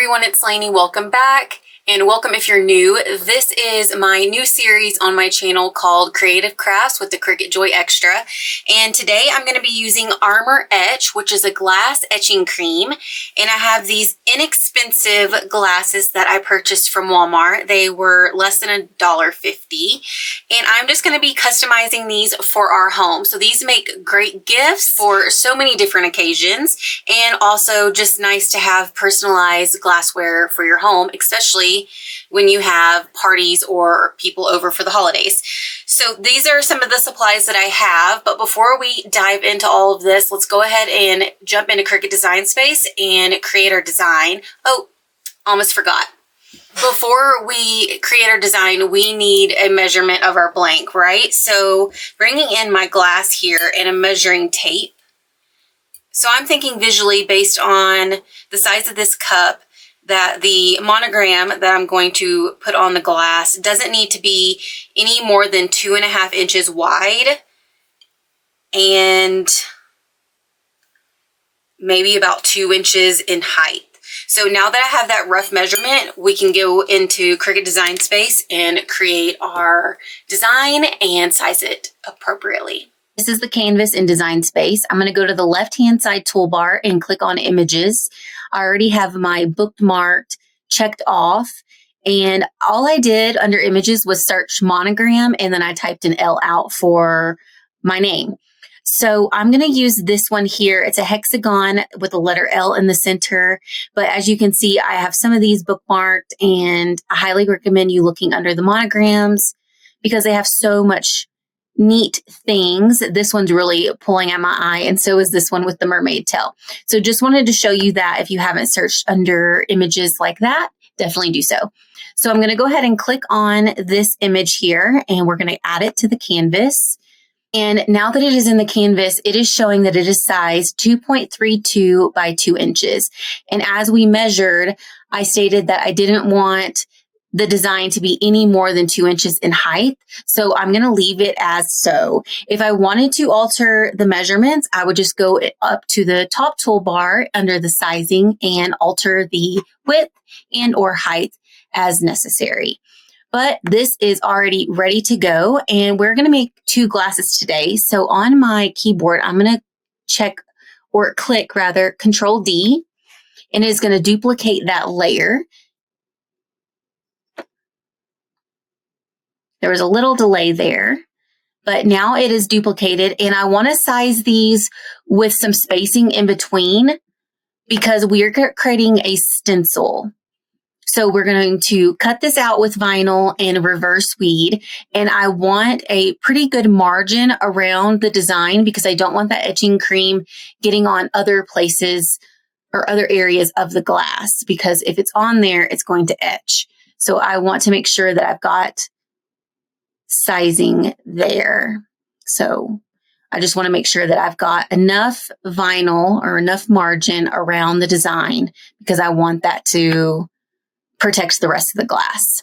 everyone, it's Lainey. Welcome back. And welcome if you're new. This is my new series on my channel called Creative Crafts with the Cricut Joy Xtra. And today I'm going to be using Armor Etch, which is a glass etching cream. And I have these inexpensive glasses that I purchased from Walmart. They were less than $1.50. And I'm just going to be customizing these for our home. So these make great gifts for so many different occasions. And also just nice to have personalized glassware for your home, especially when you have parties or people over for the holidays. So these are some of the supplies that I have, but before we dive into all of this, let's go ahead and jump into Cricut Design Space and create our design. Oh, almost forgot. Before we create our design, we need a measurement of our blank, right? So bringing in my glass here and a measuring tape. So I'm thinking visually based on the size of this cup, that the monogram that I'm going to put on the glass doesn't need to be any more than 2.5 inches wide and maybe about 2 inches in height. So now that I have that rough measurement, we can go into Cricut Design Space and create our design and size it appropriately. This is the canvas in Design Space. I'm going to go to the left-hand side toolbar and click on Images. I already have my bookmarked checked off, and all I did under Images was search monogram, and then I typed an L out for my name. So I'm going to use this one here. It's a hexagon with a letter L in the center, but as you can see, I have some of these bookmarked, and I highly recommend you looking under the monograms because they have so much neat things. This one's really pulling at my eye, and so is this one with the mermaid tail. So just wanted to show you that if you haven't searched under images like that, definitely do so. So I'm going to go ahead and click on this image here, and we're going to add it to the canvas. And now that it is in the canvas, it is showing that it is size 2.32 by 2 inches. And as we measured, I stated that I didn't want the design to be any more than 2 inches in height. So I'm going to leave it as so. If I wanted to alter the measurements, I would just go up to the top toolbar under the sizing and alter the width and or height as necessary. But this is already ready to go, and we're going to make 2 glasses today. So on my keyboard, I'm going to click Control D, and it is going to duplicate that layer. There was a little delay there, but now it is duplicated, and I want to size these with some spacing in between because we are creating a stencil. So we're going to cut this out with vinyl and reverse weed, and I want a pretty good margin around the design because I don't want that etching cream getting on other places or other areas of the glass, because if it's on there, it's going to etch. So I want to make sure that I've got sizing there. So I just want to make sure that I've got enough vinyl or enough margin around the design because I want that to protect the rest of the glass.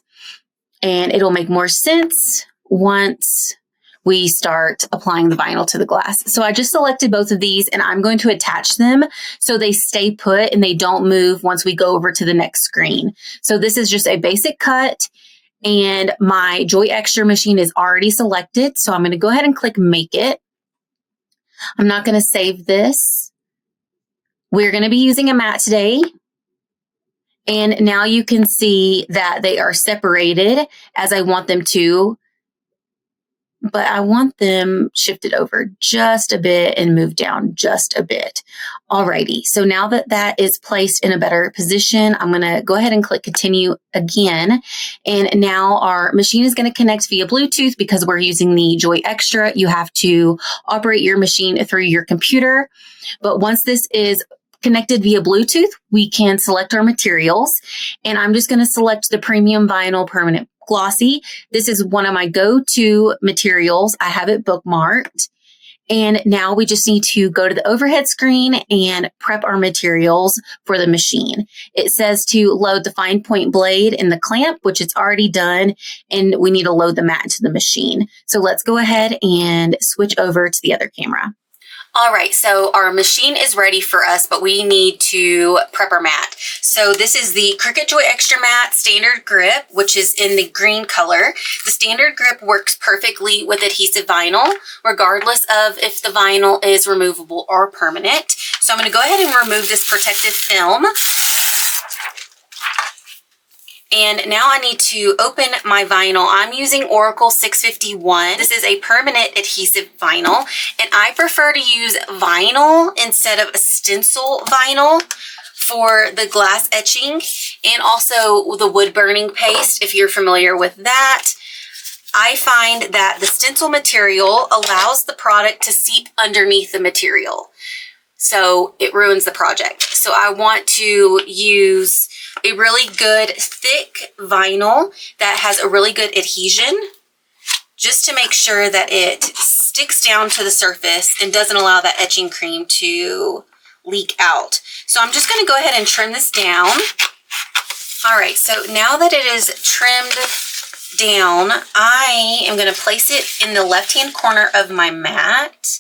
And it'll make more sense once we start applying the vinyl to the glass. So I just selected both of these, and I'm going to attach them so they stay put and they don't move once we go over to the next screen. So this is just a basic cut, and my Joy Xtra machine is already selected. So I'm going to go ahead and click Make It. I'm not going to save this. We're going to be using a mat today. And now you can see that they are separated as I want them to, but I want them shifted over just a bit and moved down just a bit. Alrighty, so now that that is placed in a better position, I'm going to go ahead and click Continue again. And now our machine is going to connect via Bluetooth because we're using the Joy Xtra. You have to operate your machine through your computer. But once this is connected via Bluetooth, we can select our materials. And I'm just going to select the Premium Vinyl Permanent Glossy. This is one of my go-to materials. I have it bookmarked. And now we just need to go to the overhead screen and prep our materials for the machine. It says to load the fine point blade and the clamp, which it's already done. And we need to load the mat into the machine. So let's go ahead and switch over to the other camera. All right, so our machine is ready for us, but we need to prep our mat. So this is the Cricut Joy Extra Matte Standard Grip, which is in the green color. The standard grip works perfectly with adhesive vinyl, regardless of if the vinyl is removable or permanent. So I'm going to go ahead and remove this protective film. And now I need to open my vinyl. I'm using Oracle 651. This is a permanent adhesive vinyl, and I prefer to use vinyl instead of a stencil vinyl for the glass etching, and also the wood burning paste, if you're familiar with that. I find that the stencil material allows the product to seep underneath the material, so it ruins the project. So I want to use a really good thick vinyl that has a really good adhesion, just to make sure that it sticks down to the surface and doesn't allow that etching cream to leak out. So I'm just going to go ahead and trim this down. All right, so now that it is trimmed down, I am going to place it in the left-hand corner of my mat.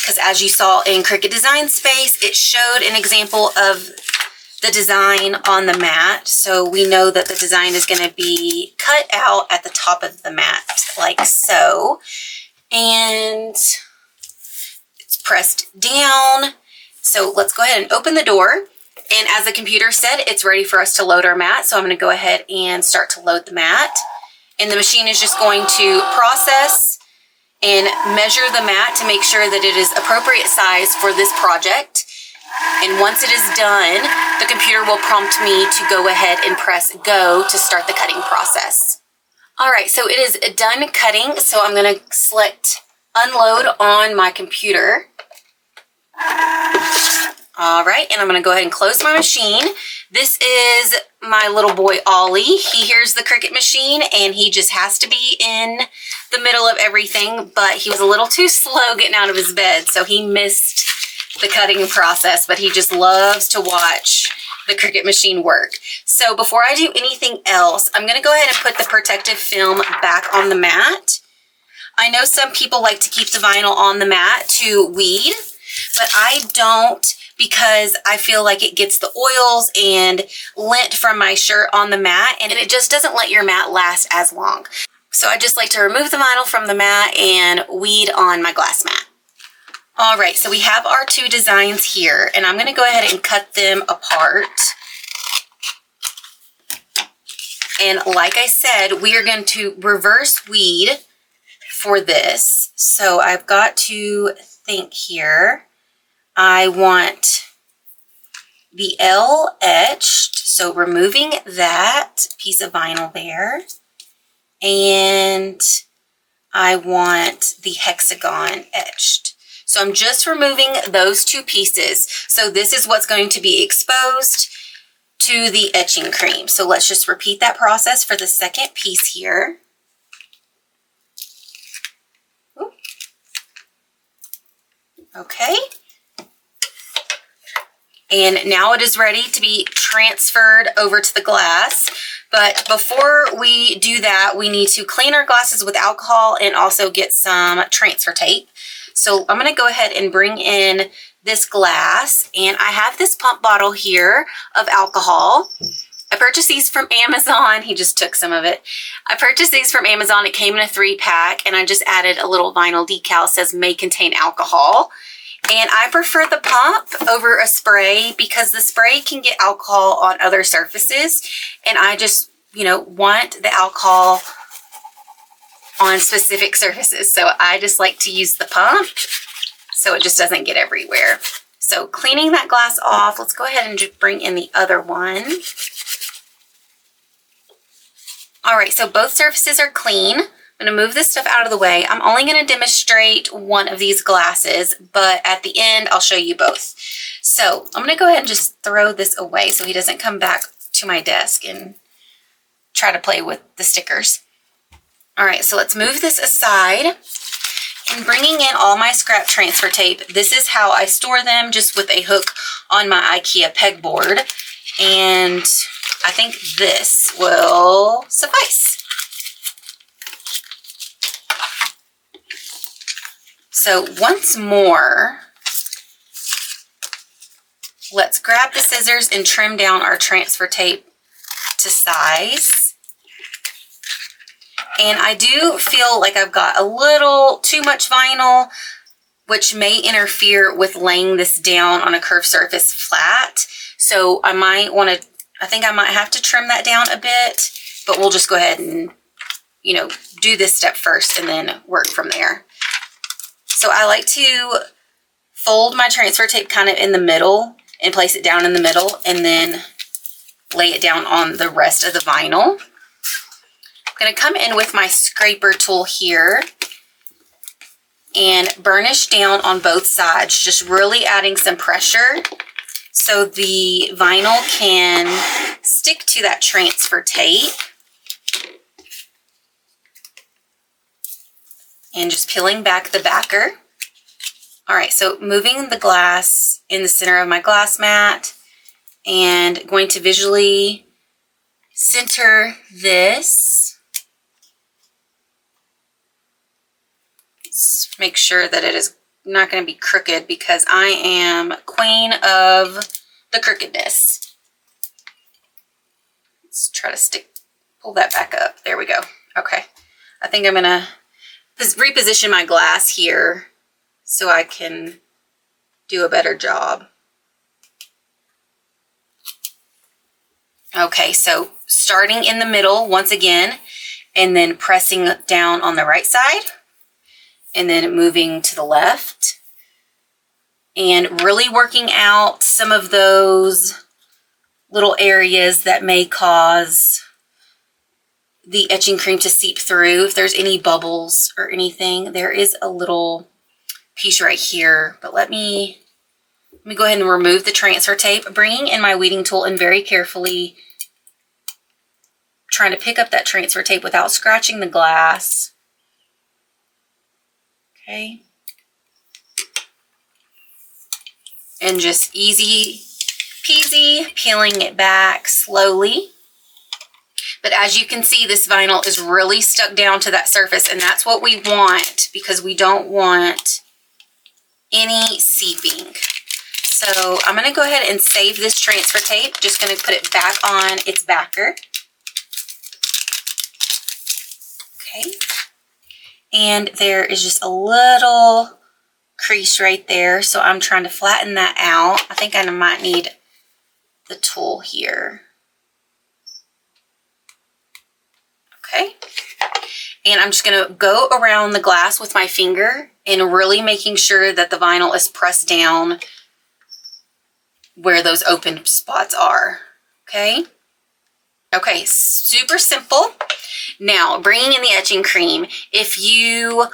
Because as you saw in Cricut Design Space, it showed an example of the design on the mat. So we know that the design is going to be cut out at the top of the mat, like so. And it's pressed down. So let's go ahead and open the door. And as the computer said, it's ready for us to load our mat. So I'm going to go ahead and start to load the mat. And the machine is just going to process and measure the mat to make sure that it is appropriate size for this project. And once it is done, the computer will prompt me to go ahead and press go to start the cutting process. All right, so it is done cutting. So I'm going to select unload on my computer. All right, and I'm going to go ahead and close my machine. This is my little boy, Ollie. He hears the Cricut machine and he just has to be in the middle of everything, but he was a little too slow getting out of his bed, so he missed the cutting process, but he just loves to watch the Cricut machine work. So before I do anything else, I'm going to go ahead and put the protective film back on the mat. I know some people like to keep the vinyl on the mat to weed, but I don't, because I feel like it gets the oils and lint from my shirt on the mat, and it just doesn't let your mat last as long. So I just like to remove the vinyl from the mat and weed on my glass mat. All right, so we have our two designs here, and I'm going to go ahead and cut them apart. And like I said, we are going to reverse weed for this. So I've got to think here. I want the L etched, so removing that piece of vinyl there. And I want the hexagon etched. So I'm just removing those two pieces. So this is what's going to be exposed to the etching cream. So let's just repeat that process for the second piece here. Ooh. Okay. And now it is ready to be transferred over to the glass. But before we do that, we need to clean our glasses with alcohol and also get some transfer tape. So I'm going to go ahead and bring in this glass, and I have this pump bottle here of alcohol. I purchased these from Amazon. He just took some of it. I purchased these from Amazon. It came in a 3-pack, and I just added a little vinyl decal that says may contain alcohol. And I prefer the pump over a spray because the spray can get alcohol on other surfaces, and I just, want the alcohol on specific surfaces. So I just like to use the pump so it just doesn't get everywhere. So cleaning that glass off, let's go ahead and just bring in the other one. All right, so both surfaces are clean. I'm going to move this stuff out of the way. I'm only going to demonstrate one of these glasses, but at the end, I'll show you both. So I'm going to go ahead and just throw this away so he doesn't come back to my desk and try to play with the stickers. All right, so let's move this aside. And bringing in all my scrap transfer tape, this is how I store them, just with a hook on my IKEA pegboard. And I think this will suffice. So once more, let's grab the scissors and trim down our transfer tape to size. And I do feel like I've got a little too much vinyl, which may interfere with laying this down on a curved surface flat. So I think I might have to trim that down a bit, but we'll just go ahead and, you know, do this step first and then work from there. So I like to fold my transfer tape kind of in the middle and place it down in the middle and then lay it down on the rest of the vinyl. I'm going to come in with my scraper tool here and burnish down on both sides, just really adding some pressure so the vinyl can stick to that transfer tape. And just peeling back the backer. All right, so moving the glass in the center of my glass mat and going to visually center this. Let's make sure that it is not going to be crooked because I am queen of the crookedness. Let's try to pull that back up. There we go. Okay, I think I'm going to reposition my glass here so I can do a better job. Okay, so starting in the middle once again, and then pressing down on the right side, and then moving to the left, and really working out some of those little areas that may cause the etching cream to seep through. If there's any bubbles or anything, there is a little piece right here, but let me go ahead and remove the transfer tape, bringing in my weeding tool and very carefully trying to pick up that transfer tape without scratching the glass. Okay. And just easy peasy peeling it back slowly. But as you can see, this vinyl is really stuck down to that surface, and that's what we want because we don't want any seeping. So I'm going to go ahead and save this transfer tape. Just going to put it back on its backer. Okay. And there is just a little crease right there, so I'm trying to flatten that out. I think I might need the tool here. Okay, and I'm just going to go around the glass with my finger and really making sure that the vinyl is pressed down where those open spots are. Okay, super simple. Now, bringing in the etching cream. If you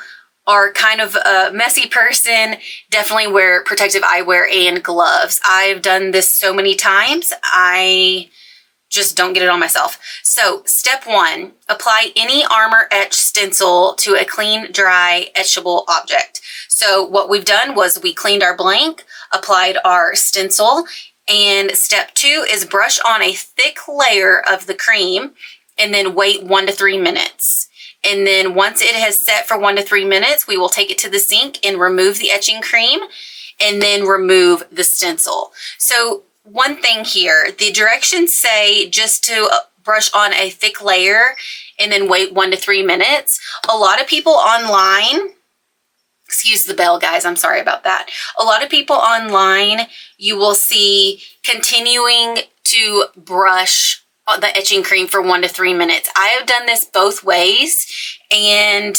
are kind of a messy person, definitely wear protective eyewear and gloves. I've done this so many times, I just don't get it on myself. So step 1, apply any Armor Etch stencil to a clean, dry, etchable object. So what we've done was we cleaned our blank, applied our stencil, and step 2 is brush on a thick layer of the cream and then wait 1 to 3 minutes. And then once it has set for 1 to 3 minutes, we will take it to the sink and remove the etching cream and then remove the stencil. So one thing here, the directions say just to brush on a thick layer and then wait 1 to 3 minutes. A lot of people online, excuse the bell guys, I'm sorry about that. A lot of people online, you will see continuing to brush the etching cream for 1 to 3 minutes. I have done this both ways, and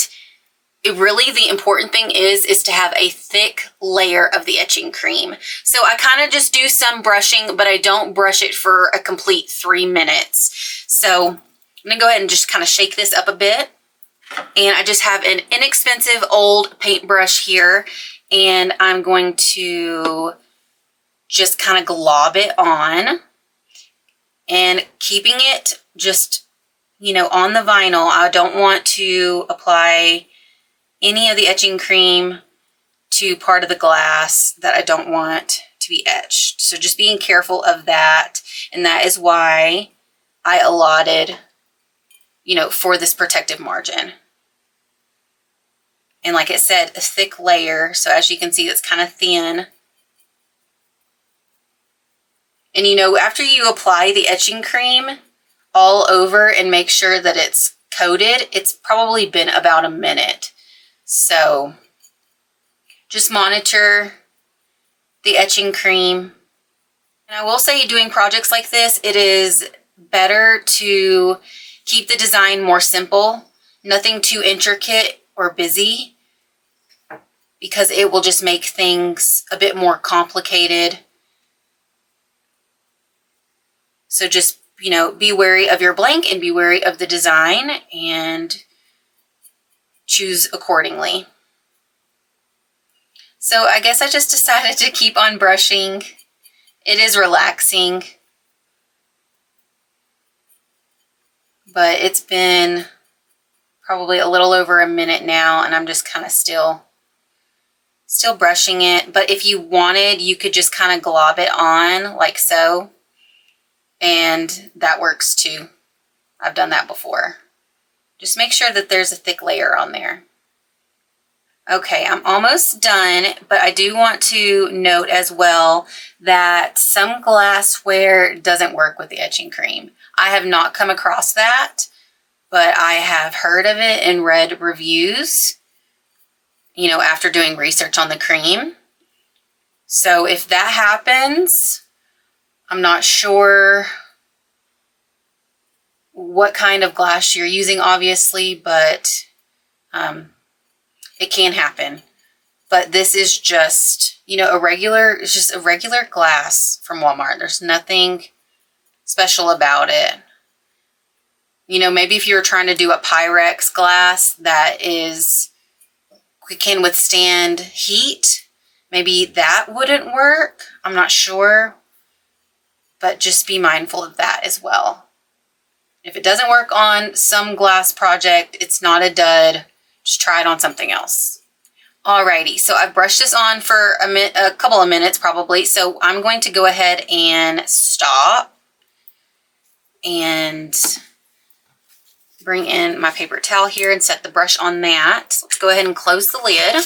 the important thing is to have a thick layer of the etching cream. So I kind of just do some brushing, but I don't brush it for a complete 3 minutes. So I'm gonna go ahead and just kind of shake this up a bit. And I just have an inexpensive old paintbrush here, and I'm going to just kind of glob it on and keeping it just, you know, on the vinyl. I don't want to apply any of the etching cream to part of the glass that I don't want to be etched. So just being careful of that. And that is why I allotted, you know, for this protective margin. And like it said, a thick layer. So as you can see, it's kind of thin. And you know, after you apply the etching cream all over and make sure that it's coated, it's probably been about a minute. So just monitor the etching cream. And I will say, doing projects like this, it is better to keep the design more simple, nothing too intricate or busy, because it will just make things a bit more complicated. So just, you know, be wary of your blank and be wary of the design and choose accordingly. So I guess I just decided to keep on brushing. It is relaxing, but it's been probably a little over a minute now, and I'm just kind of still brushing it. But if you wanted, you could just kind of glob it on like so, and that works too. I've done that before. Just make sure that there's a thick layer on there. Okay, I'm almost done, but I do want to note as well that some glassware doesn't work with the etching cream. I have not come across that, but I have heard of it and read reviews, you know, after doing research on the cream. So if that happens, I'm not sure what kind of glass you're using, obviously, but it can happen. But this is just, you know, it's just a regular glass from Walmart. There's nothing special about it. You know, maybe if you were trying to do a Pyrex glass that can withstand heat, maybe that wouldn't work. I'm not sure. But just be mindful of that as well. If it doesn't work on some glass project, it's not a dud. Just try it on something else. Alrighty, so I've brushed this on for a couple of minutes probably. So I'm going to go ahead and stop and bring in my paper towel here and set the brush on that. So let's go ahead and close the lid.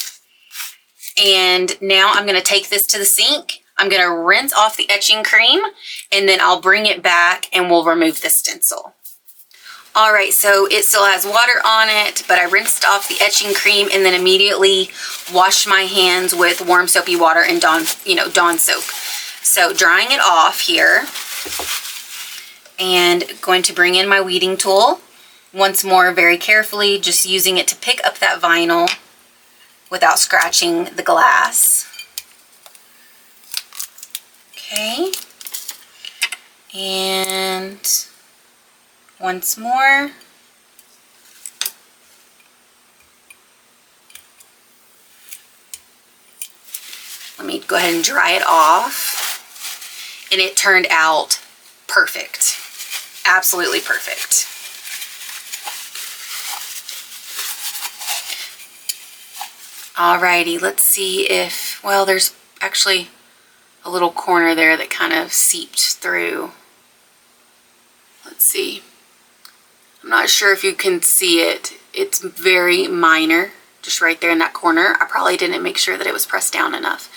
And now I'm going to take this to the sink. I'm going to rinse off the etching cream, and then I'll bring it back and we'll remove the stencil. All right, so it still has water on it, but I rinsed off the etching cream and then immediately washed my hands with warm soapy water and Dawn soap. So drying it off here, and going to bring in my weeding tool once more very carefully, just using it to pick up that vinyl without scratching the glass. Okay, and once more. Let me go ahead and dry it off. And it turned out perfect. Absolutely perfect. Alrighty, let's see if, well, there's actually a little corner there that kind of seeped through. Let's see. I'm not sure if you can see it. It's very minor, just right there in that corner. I probably didn't make sure that it was pressed down enough.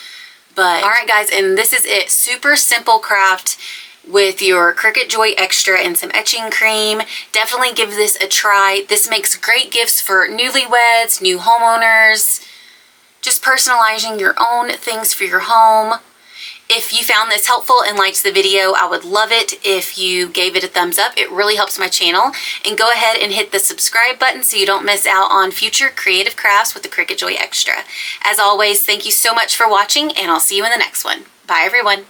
But all right, guys, and this is it. Super simple craft with your Cricut Joy Xtra and some etching cream. Definitely give this a try. This makes great gifts for newlyweds, new homeowners, just personalizing your own things for your home. If you found this helpful and liked the video, I would love it if you gave it a thumbs up. It really helps my channel. And go ahead and hit the subscribe button so you don't miss out on future creative crafts with the Cricut Joy Xtra. As always, thank you so much for watching, and I'll see you in the next one. Bye, everyone.